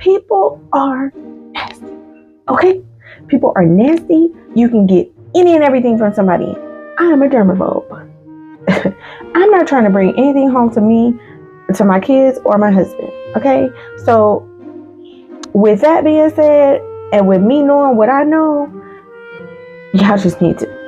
People are nasty. Okay? People are nasty. You can get any and everything from somebody. I am a germaphobe. I'm not trying to bring anything home to me, to my kids, or my husband. Okay? So, with that being said, and with me knowing what I know, y'all just need to.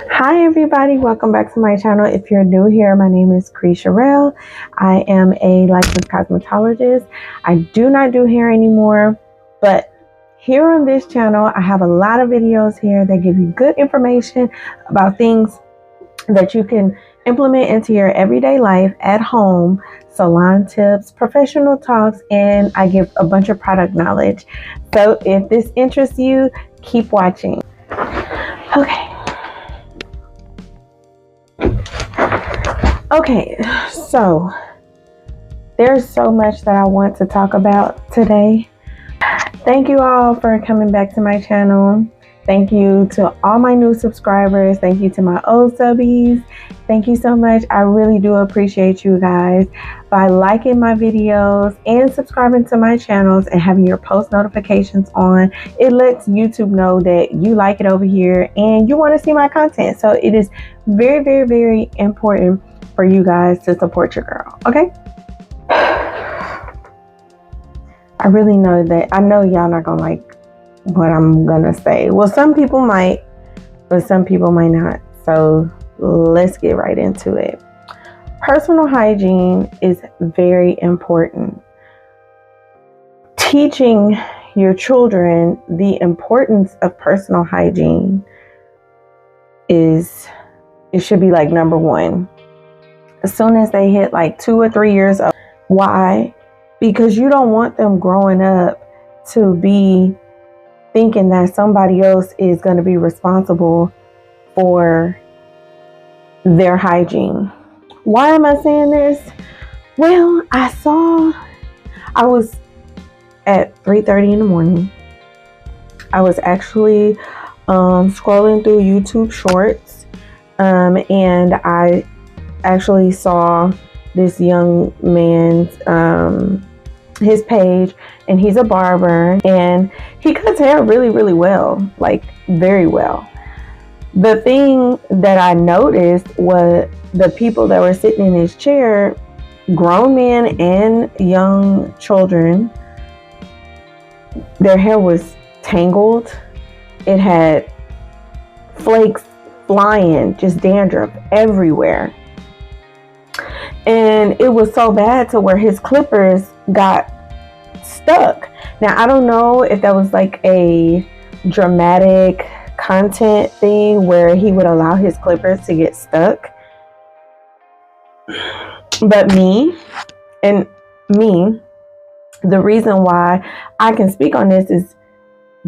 Hi everybody, welcome back to my channel. If you're new here, my name is Chere'l. I am a licensed cosmetologist. I do not do hair anymore, but here on this channel, I have a lot of videos here that give you good information about things that you can implement into your everyday life at home, salon tips, professional talks, and I give a bunch of product knowledge. So if this interests you, keep watching. Okay, so there's so much that I want to talk about today. Thank you all for coming back to my channel. Thank you to all my new subscribers. Thank you to my old subbies. Thank you so much. I really do appreciate you guys. By liking my videos and subscribing to my channels and having your post notifications on, it lets YouTube know that you like it over here and you want to see my content. So it is very, very, very important for you guys to support your girl. Okay? I really know that, I know y'all not gonna like what I'm gonna say. Well, some people might, but some people might not. So let's get right into it. Personal hygiene is very important. Teaching your children the importance of personal hygiene it should be like number one. As soon as they hit like 2 or 3 years old. Why? Because you don't want them growing up to be thinking that somebody else is going to be responsible for their hygiene. Why am I saying this? Well, I was at 3:30 in the morning. I was actually scrolling through YouTube Shorts, and I actually saw this young man's his page, and he's a barber, and he cuts hair really, really well, like very well. The thing that I noticed was the people that were sitting in his chair, grown men and young children, their hair was tangled. It had flakes flying, just dandruff everywhere. And it was so bad to where his clippers got stuck. Now, I don't know if that was like a dramatic content thing where he would allow his clippers to get stuck. But the reason why I can speak on this is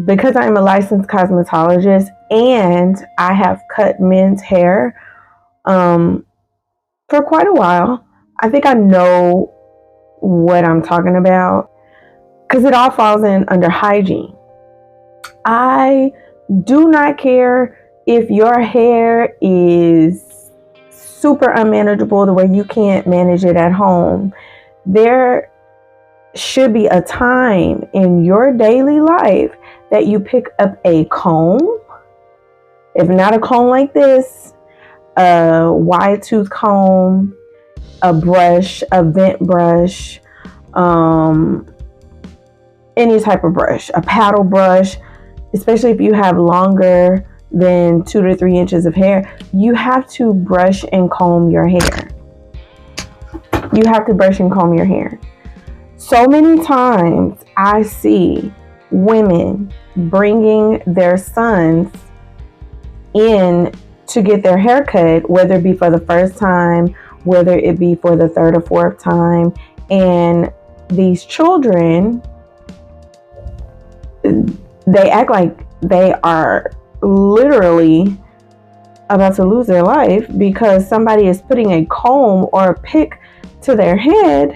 because I'm a licensed cosmetologist and I have cut men's hair for quite a while. I think I know what I'm talking about because it all falls in under hygiene. I do not care if your hair is super unmanageable the way you can't manage it at home. There should be a time in your daily life that you pick up a comb. If not a comb like this, a wide tooth comb, a brush, a vent brush, any type of brush, a paddle brush, especially if you have longer than 2 to 3 inches of hair, you have to brush and comb your hair. You have to brush and comb your hair. So many times I see women bringing their sons in to get their hair cut, whether it be for the first time, whether it be for the 3rd or 4th time, and these children, they act like they are literally about to lose their life because somebody is putting a comb or a pick to their head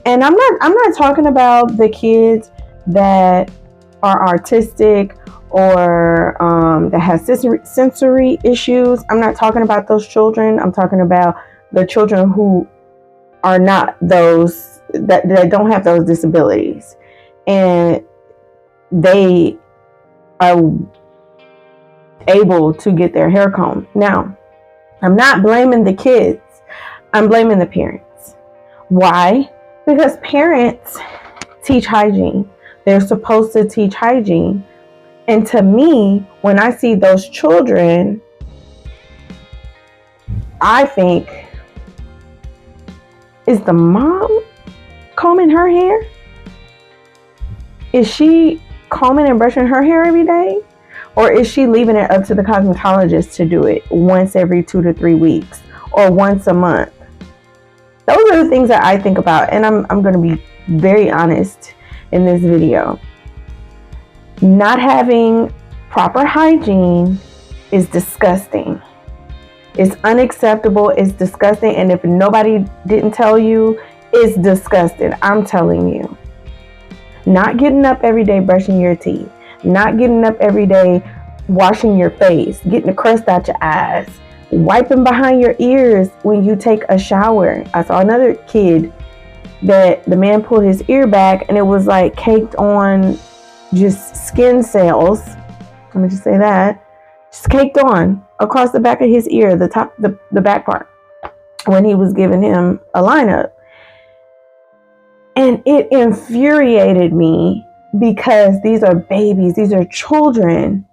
And I'm not talking about the kids that are artistic or that have sensory issues. I'm not talking about those children. I'm talking about the children who are not those, that don't have those disabilities, and they are able to get their hair combed. Now, I'm not blaming the kids. I'm blaming the parents. Why? Because parents teach hygiene. They're supposed to teach hygiene. And to me, when I see those children, I think, is the mom combing her hair? Is she combing and brushing her hair every day? Or is she leaving it up to the cosmetologist to do it once every 2 to 3 weeks or once a month? Those are the things that I think about, and I'm going to be very honest in this video. Not having proper hygiene is disgusting. It's unacceptable. It's disgusting. And if nobody didn't tell you, it's disgusting. I'm telling you. Not getting up every day brushing your teeth. Not getting up every day washing your face. Getting the crust out your eyes. Wiping behind your ears when you take a shower. I saw another kid that the man pulled his ear back and it was like caked on just skin cells. Let me just say that. Just caked on across the back of his ear, the top, the back part, when he was giving him a lineup. And it infuriated me because these are babies, these are children.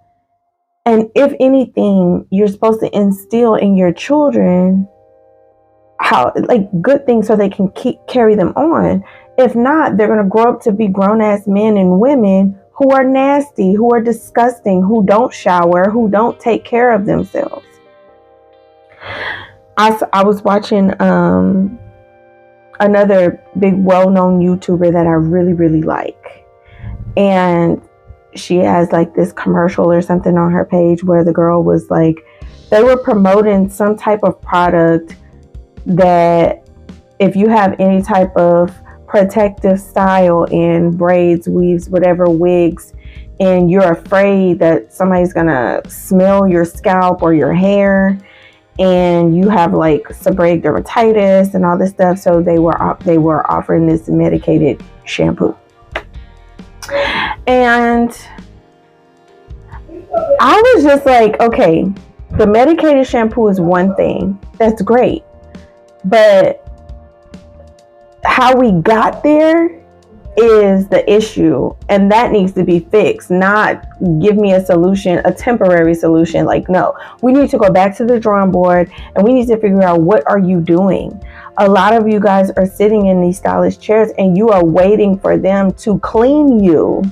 And if anything, you're supposed to instill in your children how, like, good things so they can carry them on. If not, they're going to grow up to be grown-ass men and women who are nasty, who are disgusting, who don't shower, who don't take care of themselves. I was watching another big well-known YouTuber that I really, really like. And she has like this commercial or something on her page where the girl was like, they were promoting some type of product that if you have any type of protective style in braids, weaves, whatever, wigs, and you're afraid that somebody's gonna smell your scalp or your hair, and you have like seborrheic dermatitis and all this stuff, so they were offering this medicated shampoo. And I was just like, okay, the medicated shampoo is one thing, that's great, but how we got there is the issue, and that needs to be fixed. Not give me a solution, a temporary solution. Like, no, we need to go back to the drawing board and we need to figure out, what are you doing? A lot of you guys are sitting in these stylish chairs and you are waiting for them to clean you.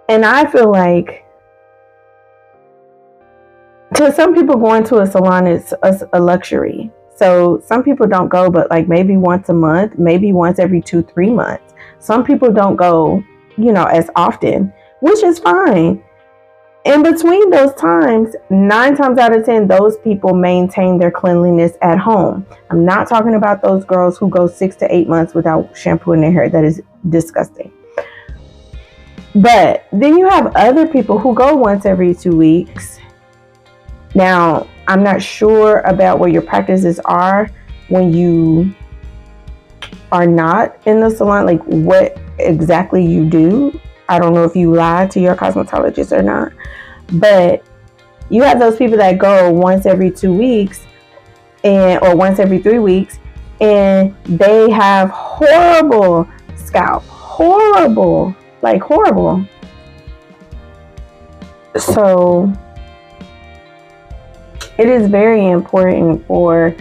And I feel like, to some people, going to a salon is a luxury. So some people don't go, but like maybe once a month, maybe once every 2-3 months. Some people don't go, as often, which is fine. In between those times, 9 times out of 10, those people maintain their cleanliness at home. I'm not talking about those girls who go 6 to 8 months without shampooing their hair. That is disgusting. But then you have other people who go once every 2 weeks. Now, I'm not sure about what your practices are when you are not in the salon, like what exactly you do. I don't know if you lie to your cosmetologist or not, but you have those people that go once every 2 weeks or once every 3 weeks, and they have horrible scalp, horrible. So it is very important for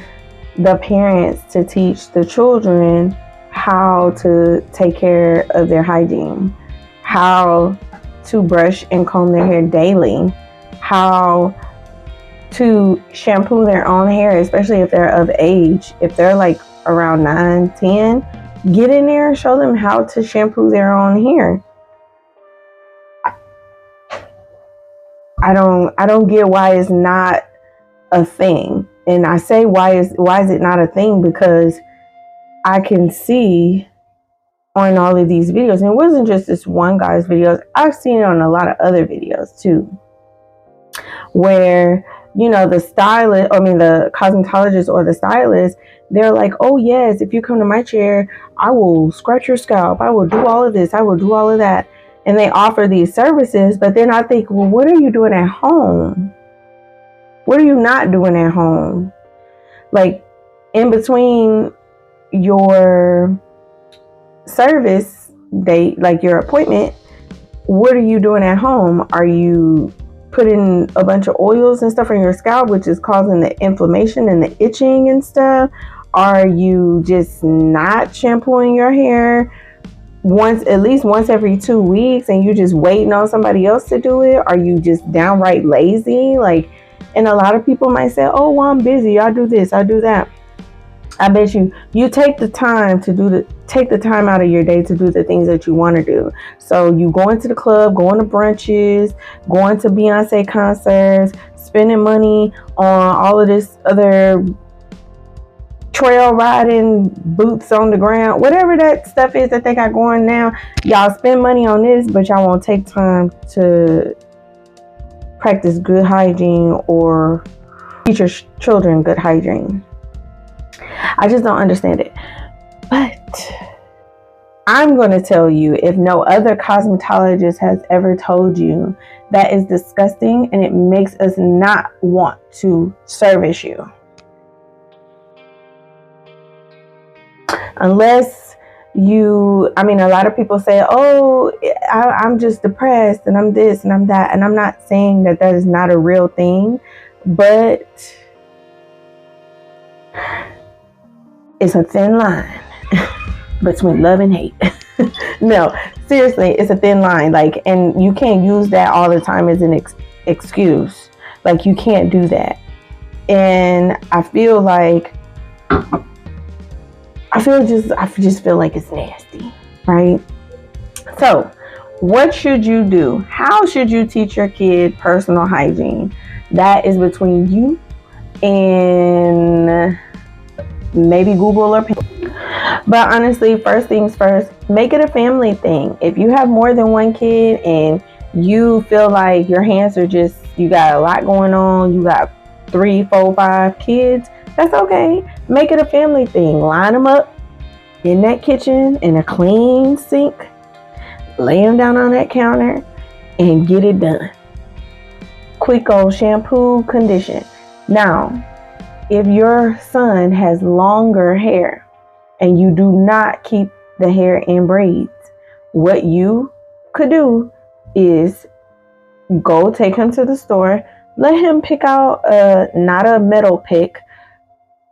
the parents to teach the children how to take care of their hygiene, how to brush and comb their hair daily, how to shampoo their own hair, especially if they're of age. If they're like around 9, 10, get in there and show them how to shampoo their own hair. I don't get why it's not a thing. And I say, why is it not a thing? Because I can see on all of these videos, and it wasn't just this one guy's videos, I've seen it on a lot of other videos too, where, you know, the cosmetologist or the stylist, they're like, oh yes, if you come to my chair, I will scratch your scalp, I will do all of this, I will do all of that. And they offer these services, but then I think, well, what are you doing at home? What are you not doing at home? Like, in between your service date, like your appointment, what are you doing at home? Are you putting a bunch of oils and stuff on your scalp, which is causing the inflammation and the itching and stuff? Are you just not shampooing your hair at least once every 2 weeks, and you just waiting on somebody else to do it? Are you just downright lazy? Like, and a lot of people might say, oh, well, I'm busy, I do this, I do that. I bet you take the time out of your day to do the things that you want to do. So you going to the club, going to brunches, going to Beyonce concerts, spending money on all of this other trail riding, boots on the ground, whatever that stuff is that they got going now. Y'all spend money on this, but y'all won't take time to practice good hygiene or teach your children good hygiene. I just don't understand it. But I'm going to tell you, if no other cosmetologist has ever told you, that is disgusting, and it makes us not want to service you. Unless you, I mean, a lot of people say, oh, I'm just depressed and I'm this and I'm that. And I'm not saying that is not a real thing, but it's a thin line between love and hate. No, seriously, it's a thin line. Like, and you can't use that all the time as an excuse. Like, you can't do that. And I just feel like it's nasty, right? So, what should you do? How should you teach your kid personal hygiene? That is between you and maybe Google or Pinterest. But honestly, first things first, make it a family thing. If you have more than one kid and you feel like your hands are just, you got a lot going on, you got 3, 4, 5 kids, that's okay. Make it a family thing. Line them up in that kitchen in a clean sink. Lay them down on that counter and get it done. Quick old shampoo, condition. Now, if your son has longer hair and you do not keep the hair in braids, what you could do is go take him to the store. Let him pick out not a metal pick,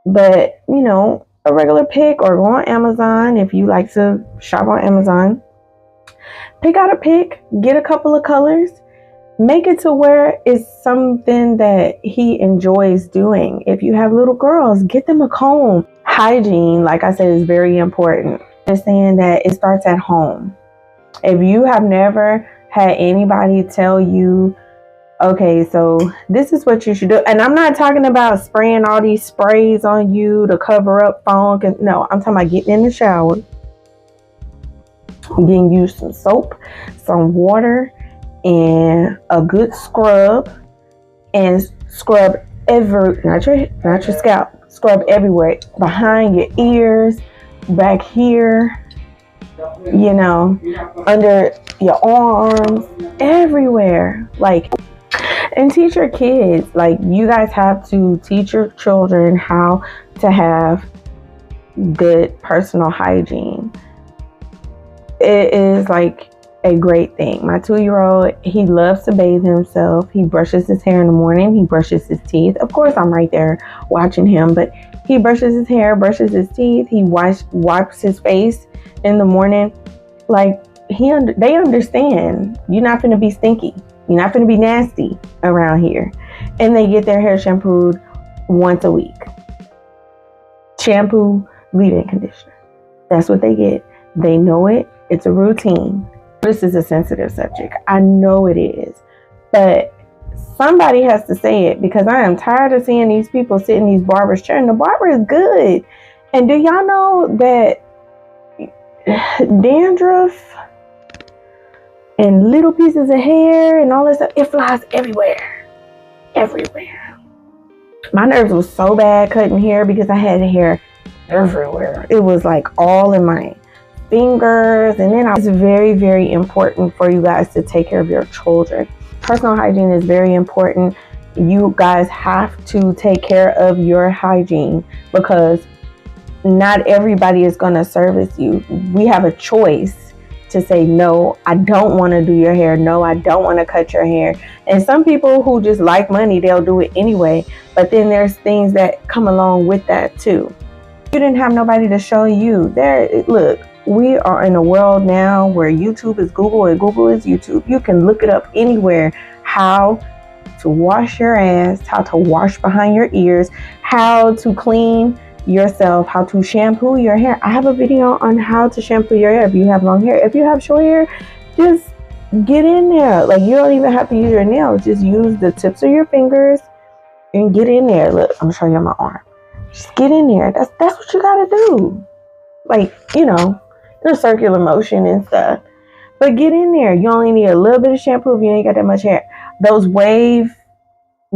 but, you know, a regular pick, or go on Amazon if you like to shop on Amazon. Pick out a pick, get a couple of colors, make it to where it's something that he enjoys doing. If you have little girls, get them a comb. Hygiene, like I said, is very important. Understand that it starts at home. If you have never had anybody tell you, okay, so this is what you should do. And I'm not talking about spraying all these sprays on you to cover up funk. No, I'm talking about getting in the shower, getting you some soap, some water, and a good scrub, and scrub not your scalp, scrub everywhere, behind your ears, back here, you know, under your arms, everywhere. Like, and teach your kids. Like, you guys have to teach your children how to have good personal hygiene. It is like a great thing. My 2-year-old, he loves to bathe himself. He brushes his hair in the morning. He brushes his teeth. Of course, I'm right there watching him, but he brushes his hair, brushes his teeth. He wipes his face in the morning. Like, they understand you're not going to be stinky. You're not going to be nasty around here. And they get their hair shampooed once a week. Shampoo, leave-in conditioner. That's what they get. They know it. It's a routine. This is a sensitive subject. I know it is. But somebody has to say it, because I am tired of seeing these people sit in these barbers' chairs. And the barber is good. And do y'all know that dandruff and little pieces of hair and all that stuff, it flies everywhere. Everywhere. My nerves was so bad cutting hair because I had hair everywhere. It was like all in my fingers. And then it's very, very important for you guys to take care of your children. Personal hygiene is very important. You guys have to take care of your hygiene because not everybody is going to service you. We have a choice to say, no, I don't want to do your hair. No, I don't want to cut your hair. And some people who just like money, they'll do it anyway. But then there's things that come along with that too. You didn't have nobody to show you. Look, we are in a world now where YouTube is Google and Google is YouTube. You can look it up anywhere. How to wash your ass, how to wash behind your ears, how to clean yourself, how to shampoo your hair. I have a video on how to shampoo your hair if you have long hair. If you have short hair, just get in there. Like, you don't even have to use your nails. Just use the tips of your fingers and get in there. Look, I'm showing you my arm. Just get in there. That's what you gotta do. Like, you know, in a circular motion and stuff. But get in there. You only need a little bit of shampoo if you ain't got that much hair. Those wave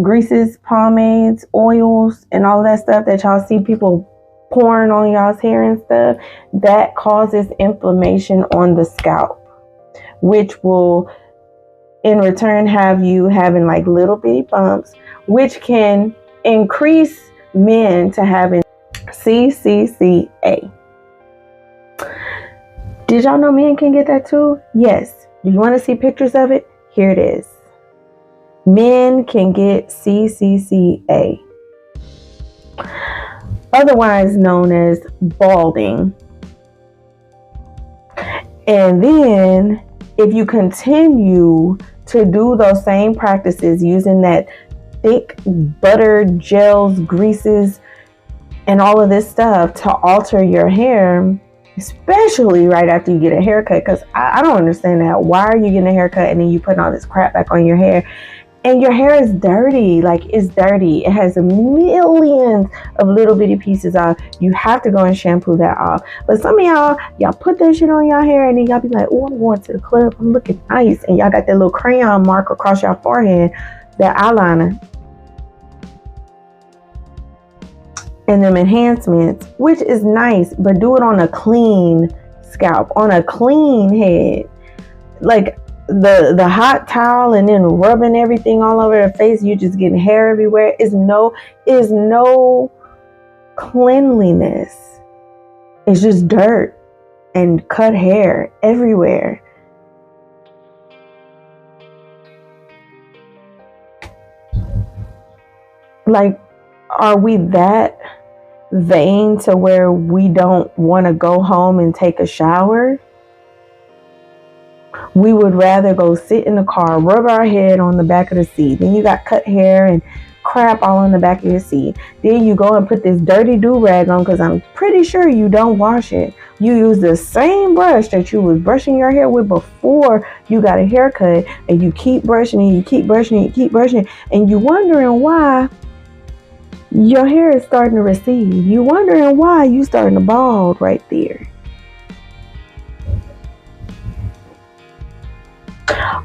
greases, pomades, oils, and all of that stuff that y'all see people pouring on y'all's hair and stuff, that causes inflammation on the scalp, which will in return have you having like little bitty bumps, which can increase men to having CCCA. Did y'all know men can get that too? Yes. Do you want to see pictures of it? Here it is. Men can get CCCA, otherwise known as balding. And then if you continue to do those same practices using that thick butter, gels, greases, and all of this stuff to alter your hair, especially right after you get a haircut, because I don't understand that. Why are you getting a haircut and then you putting all this crap back on your hair? And your hair is dirty, like it's dirty. It has millions of little bitty pieces off. You have to go and shampoo that off. But some of y'all put that shit on y'all hair and then y'all be like, oh, I'm going to the club, I'm looking nice. And y'all got that little crayon mark across your forehead, that eyeliner. And them enhancements, which is nice, but do it on a clean scalp, on a clean head. Like, the hot towel and then rubbing everything all over the face, you just getting hair everywhere, is no cleanliness. It's just dirt and cut hair everywhere. Like, are we that vain to where we don't want to go home and take a shower? We would rather go sit in the car, rub our head on the back of the seat. Then you got cut hair and crap all on the back of your seat. Then you go and put this dirty do-rag on because I'm pretty sure you don't wash it. You use the same brush that you was brushing your hair with before you got a haircut, and you keep brushing and you keep brushing and you keep brushing, and you wondering why your hair is starting to recede. You wondering why you starting to bald right there.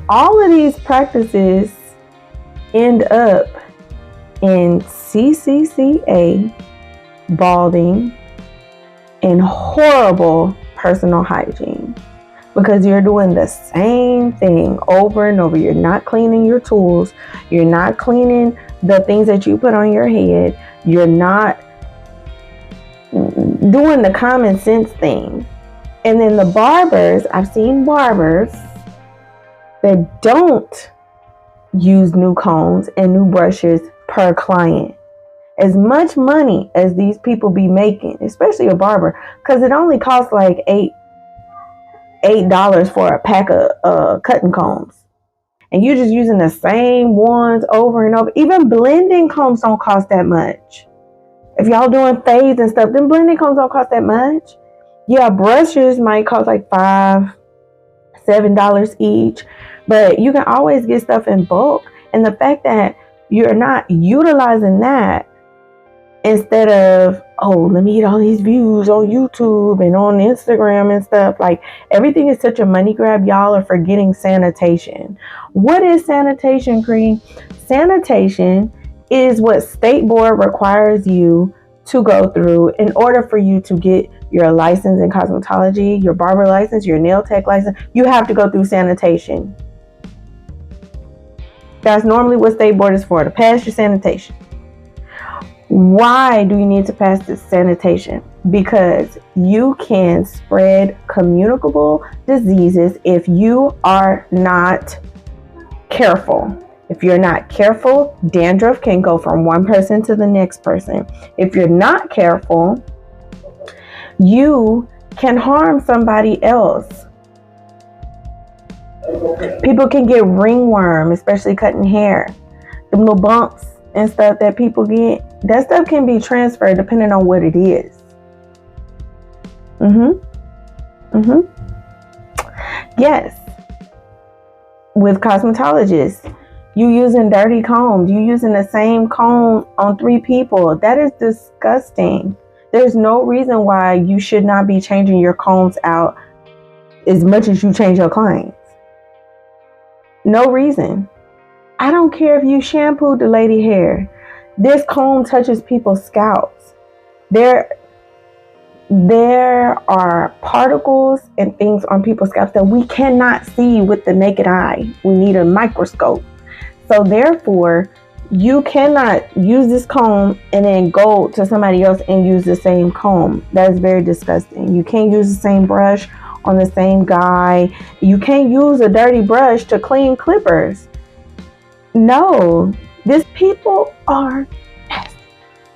All of these practices end up in CCCA, balding, and horrible personal hygiene, because you're doing the same thing over and over. You're not cleaning your tools. You're not cleaning the things that you put on your head. You're not doing the common sense thing. And then the barbers, I've seen barbers that don't use new combs and new brushes per client. As much money as these people be making, especially a barber, because it only costs like $8 for a pack of cutting combs, and you're just using the same ones over and over. Even blending combs don't cost that much. If y'all doing fades and stuff, then blending combs don't cost that much. Yeah, brushes might cost like $5, $7 each, but you can always get stuff in bulk. And the fact that you're not utilizing that Instead of, oh, let me get all these views on YouTube and on Instagram and stuff. Like, everything is such a money grab. Y'all are forgetting sanitation. What is sanitation, Cree? Sanitation is what state board requires you to go through in order for you to get your license in cosmetology, your barber license, your nail tech license. You have to go through sanitation. That's normally what state board is for, to pass your sanitation. Why do you need to pass this sanitation? Because you can spread communicable diseases if you are not careful. If you're not careful, dandruff can go from one person to the next person. If you're not careful, you can harm somebody else. People can get ringworm, especially cutting hair. The little bumps and stuff that people get, that stuff can be transferred depending on what it is. Yes. With cosmetologists, you using dirty combs. You using the same comb on 3 people. That is disgusting. There's no reason why you should not be changing your combs out as much as you change your clients. No reason. I don't care if you shampooed the lady hair. This comb touches people's scalps. There are particles and things on people's scalps that we cannot see with the naked eye. We need a microscope. So therefore, you cannot use this comb and then go to somebody else and use the same comb. That is very disgusting. You can't use the same brush on the same guy. You can't use a dirty brush to clean clippers. No, these people are nasty.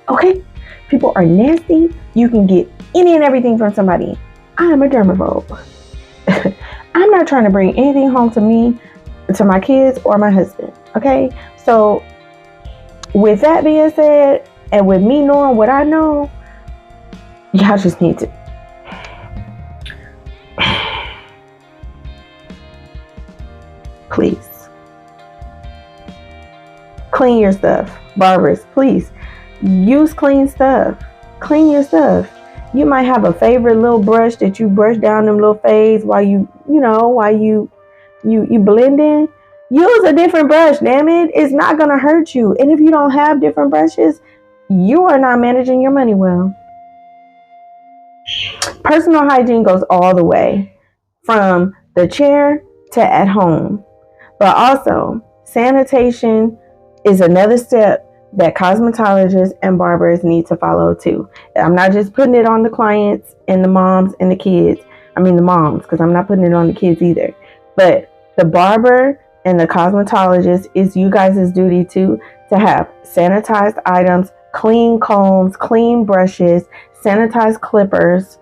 Okay? People are nasty. You can get any and everything from somebody. I am a germaphobe. I'm not trying to bring anything home to me, to my kids, or my husband. Okay? So, with that being said, and with me knowing what I know, y'all just need to please clean your stuff. Barbers, please use clean stuff. Clean your stuff. You might have a favorite little brush that you brush down them little fades while you blend in. Use a different brush, damn it. It's not gonna hurt you. And if you don't have different brushes, you are not managing your money well. Personal hygiene goes all the way from the chair to at home. But also, sanitation is another step that cosmetologists and barbers need to follow too. I'm not just putting it on the clients and the moms and the kids. I mean the moms, because I'm not putting it on the kids either. But the barber and the cosmetologist, is you guys' duty too, to have sanitized items, clean combs, clean brushes, sanitized clippers,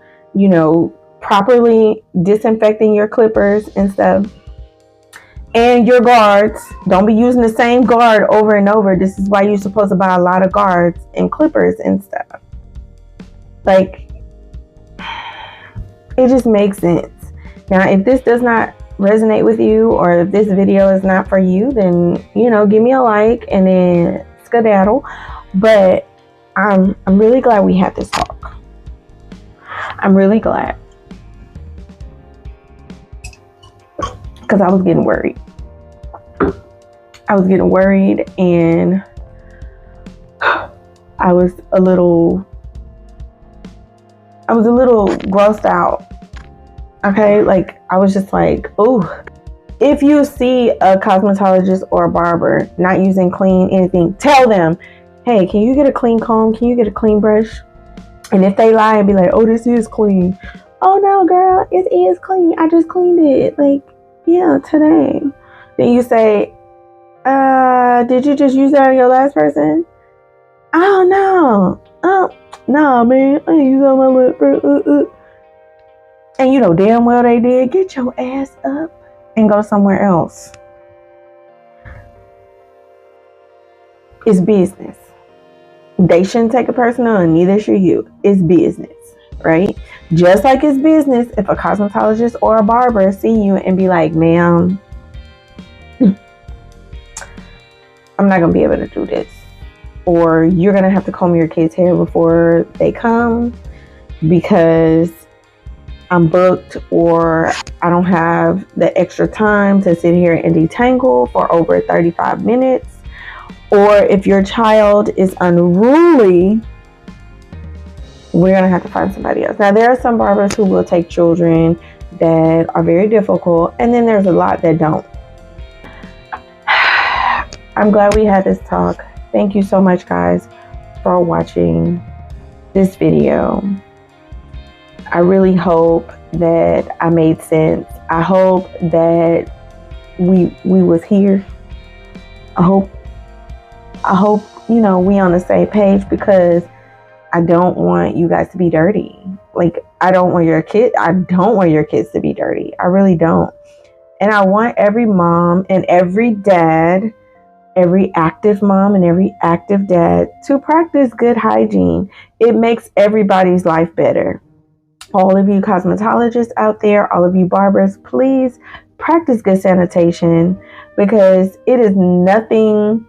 properly disinfecting your clippers and stuff. And your guards. Don't be using the same guard over and over. This is why you're supposed to buy a lot of guards and clippers and stuff. Like, it just makes sense. Now, if this does not resonate with you, or if this video is not for you, then, give me a like and then skedaddle. But I'm really glad we had this talk. I'm really glad. Because I was getting worried. And I was a little grossed out. Okay, like I was just like, oh. If you see a cosmetologist or a barber not using clean anything, tell them, hey, can you get a clean comb? Can you get a clean brush? And if they lie and be like, oh, this is clean. Oh no, girl, it is clean. I just cleaned it. Like, yeah, today. Then you say, did you just use that on your last person? Oh no. Oh no, man. I ain't use on my lip. And you know damn well they did. Get your ass up and go somewhere else. It's business. They shouldn't take it personal, and neither should you. It's business, right? Just like it's business if a cosmetologist or a barber see you and be like, ma'am, I'm not going to be able to do this. or you're gonna have to comb your kids' hair before they come because I'm booked, or I don't have the extra time to sit here and detangle for over 35 minutes, or if your child is unruly, we're gonna have to find somebody else. Now, there are some barbers who will take children that are very difficult, and then there's a lot that don't. I'm glad we had this talk. Thank you so much, guys, for watching this video. I really hope that I made sense. I hope that we was here. I hope you know we on the same page, because I don't want you guys to be dirty. Like, I don't want your kids to be dirty. I really don't. And I want every mom and every dad, every active mom and every active dad, to practice good hygiene. It makes everybody's life better. All of you cosmetologists out there, all of you barbers, please practice good sanitation, because it is nothing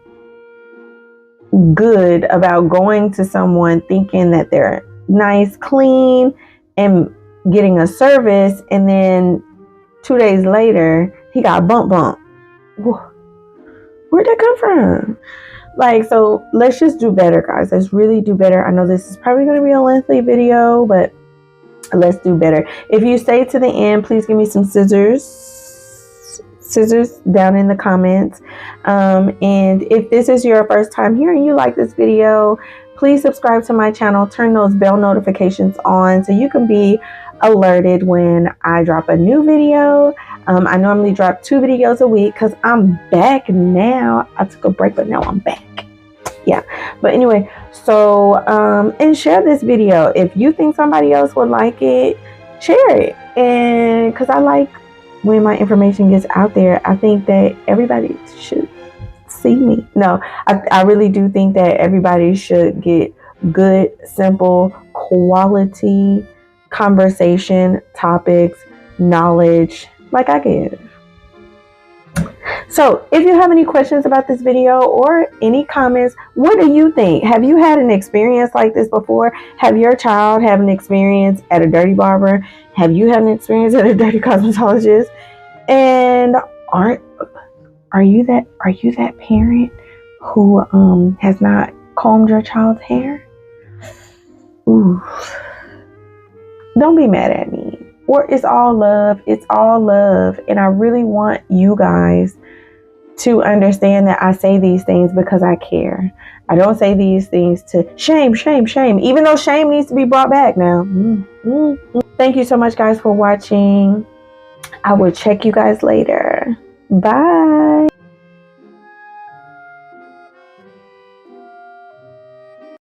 good about going to someone thinking that they're nice, clean, and getting a service, and then 2 days later he got bump. Where'd that come from? Like, so let's just do better, guys. Let's really do better. I know this is probably going to be a lengthy video, but let's do better. If you stay to the end, please give me some scissors down in the comments. And if this is your first time here and you like this video, please subscribe to my channel, turn those bell notifications on so you can be alerted when I drop a new video. I normally drop 2 videos a week because I'm back now. I took a break, but now I'm back. Yeah, but anyway, so and share this video. If you think somebody else would like it, share it. And because I like when my information gets out there, I think that everybody should see me. No, I really do think that everybody should get good, simple, quality conversation, topics, knowledge like I give. So if you have any questions about this video or any comments, what do you think? Have you had an experience like this before? Have your child had an experience at a dirty barber? Have you had an experience at a dirty cosmetologist? And are you that parent who has not combed your child's hair? Ooh. Don't be mad at me. Or it's all love. It's all love. And I really want you guys to understand that I say these things because I care. I don't say these things to shame, even though shame needs to be brought back now. Thank you so much, guys, for watching. I will check you guys later. Bye.